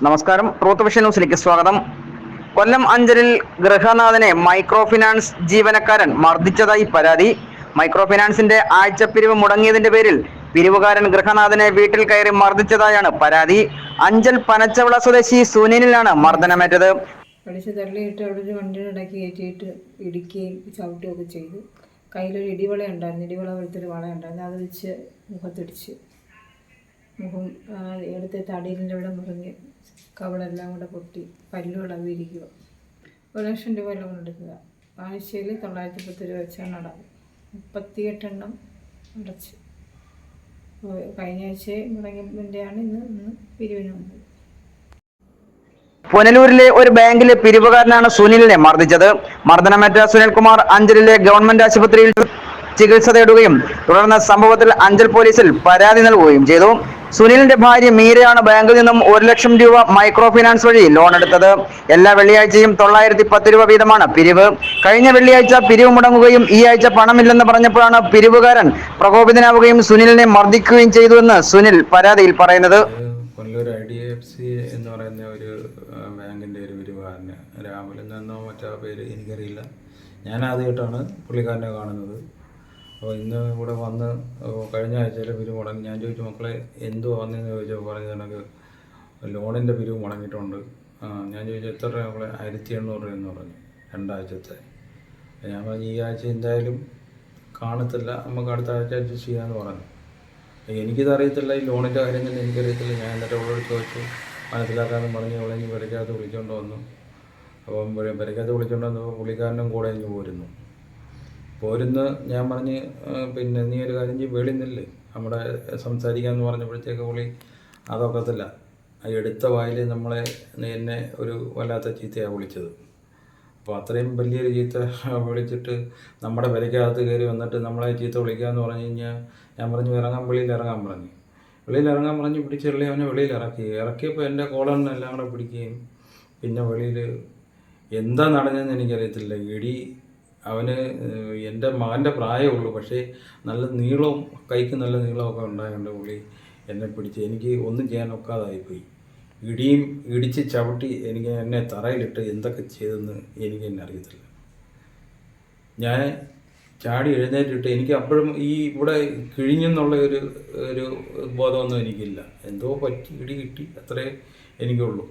നമസ്കാരം. Truth vision ന്യൂസിലേക്ക് സ്വാഗതം. കൊല്ലം അഞ്ചലിൽ ഗൃഹനാഥനെ മൈക്രോ ഫിനാൻസ് ജീവനക്കാരൻ മർദ്ദിച്ചതായി പരാതി. മൈക്രോ ഫിനാൻസിന്റെ ആഴ്ചപ്പിരിവ് മുടങ്ങിയതിന്റെ പേരിൽ പിരിവുകാരൻ ഗൃഹനാഥനെ വീട്ടിൽ കയറി മർദ്ദിച്ചതായാണ് പരാതി. അഞ്ചൽ പനച്ചവിള സ്വദേശി സുനിലിനാണ് മർദ്ദനമേറ്റത്. പഠിച്ച് തള്ളിയിട്ട് അവിടെ ഒരു വണ്ടിയുടെ ഇടയ്ക്ക് കയറ്റിയിട്ട് ഇടിക്കുകയും ചവിട്ടുകയൊക്കെ ചെയ്തു. കയ്യിലൊരു ഇടിവള ഉണ്ടായിരുന്നു, ഇടിവള പോലത്തൊരു വള ഉണ്ടായിരുന്നു, അത് വെച്ച് മുഖത്തിടിച്ച് മുഖം എടുത്ത് തടിയിലിൻ്റെ ഇവിടെ മുറിഞ്ഞ് കവളെല്ലാം കൂടെ പൊട്ടി പല്ലുകളൊക്കെ ഇരിക്കുക. 1,00,000 രൂപ എല്ലാം കൊണ്ടെടുക്കുക. ആഴ്ചയിൽ 910 രൂപ വെച്ചാണ് അടവ്. 38 എണ്ണം അടച്ച്. കഴിഞ്ഞ ആഴ്ച മുടങ്ങിയതിൻ്റെയാണ് ഇന്ന് പിരിവിന് വന്നത്. പുനലൂരിലെ ഒരു ബാങ്കിലെ പിരിവുകാരനാണ് സുനിലിനെ മർദ്ദിച്ചത്. മർദ്ദനമേറ്റ സുനിൽകുമാർ അഞ്ചലിലെ ഗവൺമെന്റ് ആശുപത്രിയിൽ ചികിത്സ തേടുകയും തുടർന്ന് സംഭവത്തിൽ അഞ്ചൽ പോലീസിൽ പരാതി നൽകുകയും ചെയ്തു. സുനിലിന്റെ ഭാര്യ മീരയാണ് ബാങ്കിൽ നിന്നും 1,00,000 രൂപ മൈക്രോ ഫിനാൻസ് വഴി ലോൺ എടുത്തത്. എല്ലാ വെള്ളിയാഴ്ചയും 910 രൂപ വീതമാണ് പിരിവ്. കഴിഞ്ഞ വെള്ളിയാഴ്ച പിരിവ് മുടങ്ങുകയും ഈ ആഴ്ച പണമില്ലെന്ന് പറഞ്ഞപ്പോഴാണ് പിരിവുകാരൻ പ്രകോപിതനാവുകയും സുനിലിനെ മർദ്ദിക്കുകയും ചെയ്തുവെന്ന് സുനിൽ പരാതിയിൽ പറയുന്നത്. കൊല്ലൂർ IDFC എന്ന് പറയുന്ന ഒരു ബാങ്കിൻ്റെ ഒരു പിരിവുകാരന് രാവിലെ നിന്നോ മറ്റോ പേര് എനിക്കറിയില്ല. ഞാൻ ആദ്യമായിട്ടാണ് പുള്ളിക്കാരനെ കാണുന്നത്. അപ്പോൾ ഇന്ന് ഇവിടെ വന്ന് കഴിഞ്ഞ ആഴ്ചയിലെ പിരിവ് മുടങ്ങി. ഞാൻ ചോദിച്ചു, മക്കളെ എന്തോ വന്നതെന്ന് ചോദിച്ചപ്പോൾ പറഞ്ഞത് എനിക്ക് ലോണിൻ്റെ പിരിവ് മുടങ്ങിയിട്ടുണ്ട്. ഞാൻ ചോദിച്ചു, എത്ര രൂപ മക്കളെ? 1,800 രൂപയെന്ന് പറഞ്ഞു, 2 ആഴ്ചത്തെ. ഞാൻ പറഞ്ഞു, ഈ ആഴ്ച എന്തായാലും കാണത്തില്ല, നമുക്ക് അടുത്ത ആഴ്ച അഡ്ജസ്റ്റ് ചെയ്യാമെന്ന് പറഞ്ഞു. എനിക്കിത് അറിയത്തില്ല, ഈ ലോണിൻ്റെ കാര്യം തന്നെ എനിക്കറിയത്തില്ല. ഞാൻ എന്നിട്ട് അവളോട് ചോദിച്ചു, മനസ്സിലാക്കാമെന്ന് പറഞ്ഞ് അവളെ ഇനി പെരക്കകത്ത് വിളിച്ചുകൊണ്ട് വന്നു. അപ്പം പെരക്കകത്ത് വിളിച്ചുകൊണ്ട് വന്നപ്പോൾ പുള്ളിക്കാരനും കൂടെ ഇങ്ങ് പോരുന്നു. ഞാൻ പറഞ്ഞ്, പിന്നെ നീ ഒരു കാര്യം ചെയ്യും, വെളി നില്ല്, നമ്മുടെ സംസാരിക്കാമെന്ന് പറഞ്ഞപ്പോഴത്തേക്ക് പുള്ളി അതൊക്കത്തില്ല, എടുത്ത വായിൽ എന്നെ ഒരു വല്ലാത്ത ചീത്തയാണ് വിളിച്ചത്. അപ്പോൾ അത്രയും വലിയൊരു ചീത്ത വിളിച്ചിട്ട് നമ്മുടെ പെരയ്ക്കകത്ത് കയറി വന്നിട്ട് നമ്മളെ ചീത്ത വിളിക്കാമെന്ന് പറഞ്ഞു കഴിഞ്ഞാൽ ഞാൻ പറഞ്ഞു, വെളിയിൽ ഇറങ്ങാൻ പറഞ്ഞു. പിടിച്ചെള്ളി അവനെ വെളിയിൽ ഇറക്കിയപ്പോൾ എൻ്റെ കോളറിനെല്ലാം കൂടെ പിടിക്കുകയും പിന്നെ വെളിയിൽ എന്താ നടന്നതെന്ന് എനിക്കറിയത്തില്ല. അവന് എൻ്റെ മകൻ്റെ പ്രായമുള്ളൂ, പക്ഷേ നല്ല നീളവും കൈക്ക് നല്ല നീളമൊക്കെ ഉണ്ടായതുകൊണ്ട് പുള്ളി എന്നെ പിടിച്ച് എനിക്ക് ഒന്നും ചെയ്യാൻ ഒക്കാതായിപ്പോയി. ഇടിച്ച് ചവിട്ടി എന്നെ തറയിലിട്ട് എന്തൊക്കെ ചെയ്തെന്ന് എനിക്ക് തന്നെ അറിയത്തില്ല. ഞാൻ ചാടി എഴുന്നേറ്റിട്ട് എനിക്ക് അപ്പോഴും ഇവിടെ കിഴിഞ്ഞെന്നുള്ള ഒരു ബോധമൊന്നും എനിക്കില്ല. എന്തോ പറ്റി ഇടി കിട്ടി, അത്രേ എനിക്കുള്ളൂ.